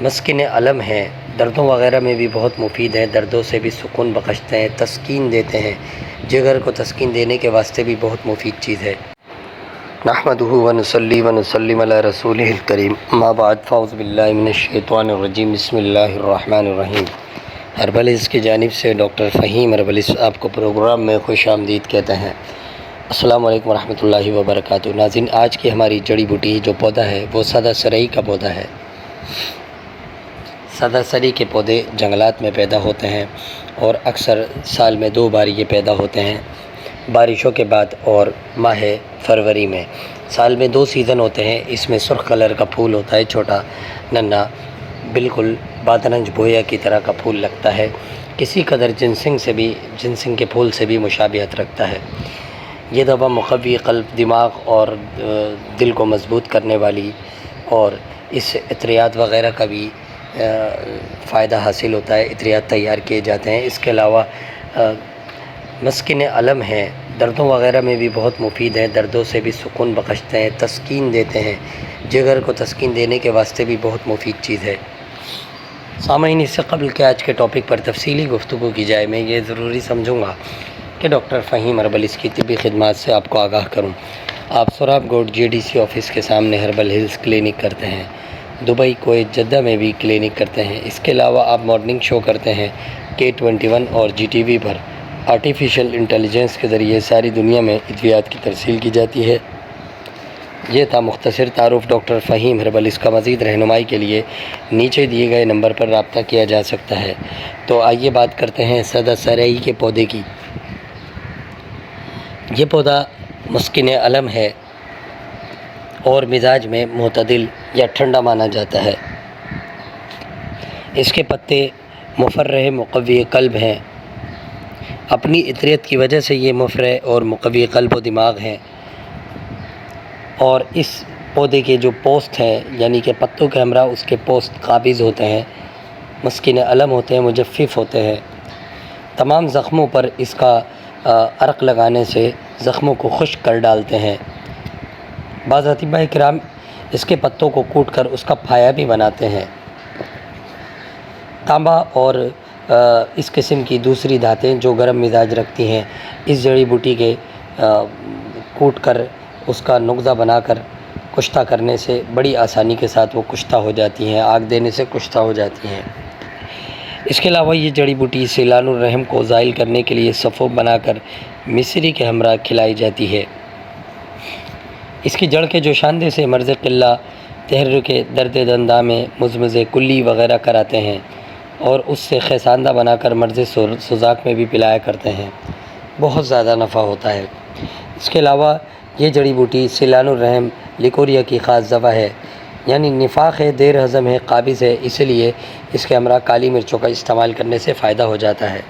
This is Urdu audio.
مسکن علم ہیں، دردوں وغیرہ میں بھی بہت مفید ہے، دردوں سے بھی سکون بخشتے ہیں، تسکین دیتے ہیں، جگر کو تسکین دینے کے واسطے بھی بہت مفید چیز ہے۔ نحمدہ ونصلی ونسلم علی رسولہ الکریم، اما بعد فاعوذ باللہ من الشیطان الرجیم، بسم اللہ الرحمن الرحیم۔ ہربلز کی جانب سے ڈاکٹر فہیم ہربلز آپ کو پروگرام میں خوش آمدید کہتے ہیں۔ السلام علیکم ورحمۃ اللہ وبرکاتہ۔ ناظرین، آج کی ہماری جڑی بوٹی جو پودا ہے وہ سادہ سرئی کا پودا ہے۔ سادہ سرئی کے پودے جنگلات میں پیدا ہوتے ہیں اور اکثر سال میں 2 بار یہ پیدا ہوتے ہیں، بارشوں کے بعد اور ماہ فروری میں۔ سال میں 2 سیزن ہوتے ہیں۔ اس میں سرخ کلر کا پھول ہوتا ہے، چھوٹا ننھا، بالکل بادرنج بویا کی طرح کا پھول لگتا ہے، کسی قدر جنسنگ کے پھول سے بھی مشابہت رکھتا ہے۔ یہ دوا مقوی قلب، دماغ اور دل کو مضبوط کرنے والی، اور اس سے عطریات وغیرہ کا بھی فائدہ حاصل ہوتا ہے، عطریات تیار کیے جاتے ہیں۔ اس کے علاوہ مسکن علم ہیں، دردوں وغیرہ میں بھی بہت مفید ہے، دردوں سے بھی سکون بخشتے ہیں، تسکین دیتے ہیں، جگر کو تسکین دینے کے واسطے بھی بہت مفید چیز ہے۔ سامعین، اس سے قبل کہ آج کے ٹاپک پر تفصیلی گفتگو کی جائے، میں یہ ضروری سمجھوں گا کہ ڈاکٹر فہیم ہربلز کی طبی خدمات سے آپ کو آگاہ کروں۔ آپ سوراب گوٹ GDC آفس کے سامنے ہربل ہلز کلینک کرتے ہیں، دبئی، کویت، جدہ میں بھی کلینک کرتے ہیں۔ اس کے علاوہ آپ مارننگ شو کرتے ہیں K21 اور GTV پر۔ آرٹیفیشل انٹیلیجنس کے ذریعے ساری دنیا میں ادویات کی ترسیل کی جاتی ہے۔ یہ تھا مختصر تعارف ڈاکٹر فہیم ہربلز کا۔ مزید رہنمائی کے لیے نیچے دیے گئے نمبر پر رابطہ کیا جا سکتا ہے۔ تو آئیے بات کرتے ہیں سادہ سرئی کے پودے کی۔ یہ پودا مسکن علم ہے اور مزاج میں معتدل یا ٹھنڈا مانا جاتا ہے۔ اس کے پتے مفرح مقوی قلب ہیں۔ اپنی عطریت کی وجہ سے یہ مفرح اور مقوی قلب و دماغ ہیں، اور اس پودے کے جو پوست ہیں، یعنی کہ پتوں کے ہمراہ اس کے پوست قابض ہوتے ہیں، مسکن علم ہوتے ہیں، مجفف ہوتے ہیں۔ تمام زخموں پر اس کا عرق لگانے سے زخموں کو خشک کر ڈالتے ہیں۔ بعض اطباء کرام اس کے پتوں کو کوٹ کر اس کا پھایا بھی بناتے ہیں۔ تانبا اور اس قسم کی دوسری دھاتیں جو گرم مزاج رکھتی ہیں، اس جڑی بوٹی کے کوٹ کر اس کا نقضہ بنا کر کشتہ کرنے سے بڑی آسانی کے ساتھ وہ کشتہ ہو جاتی ہیں، آگ دینے سے کشتہ ہو جاتی ہیں۔ اس کے علاوہ یہ جڑی بوٹی سیلان الرحم کو زائل کرنے کے لیے سفوف بنا کر مصری کے ہمراہ کھلائی جاتی ہے۔ اس کی جڑ کے جوشاندے سے مرض قلہ، تحرک درد دنداں میں مزمزے، کلی وغیرہ کراتے ہیں، اور اس سے خیساندہ بنا کر مرض سوزاک میں بھی پلایا کرتے ہیں۔ بہت زیادہ نفع ہوتا ہے۔ اس کے علاوہ یہ جڑی بوٹی سیلان الرحم لیکوریا کی خاص دوا ہے، یعنی نفاق ہے، دیر ہضم ہے، قابض ہے، اس لیے اس کے ہمراہ کالی مرچوں کا استعمال کرنے سے فائدہ ہو جاتا ہے۔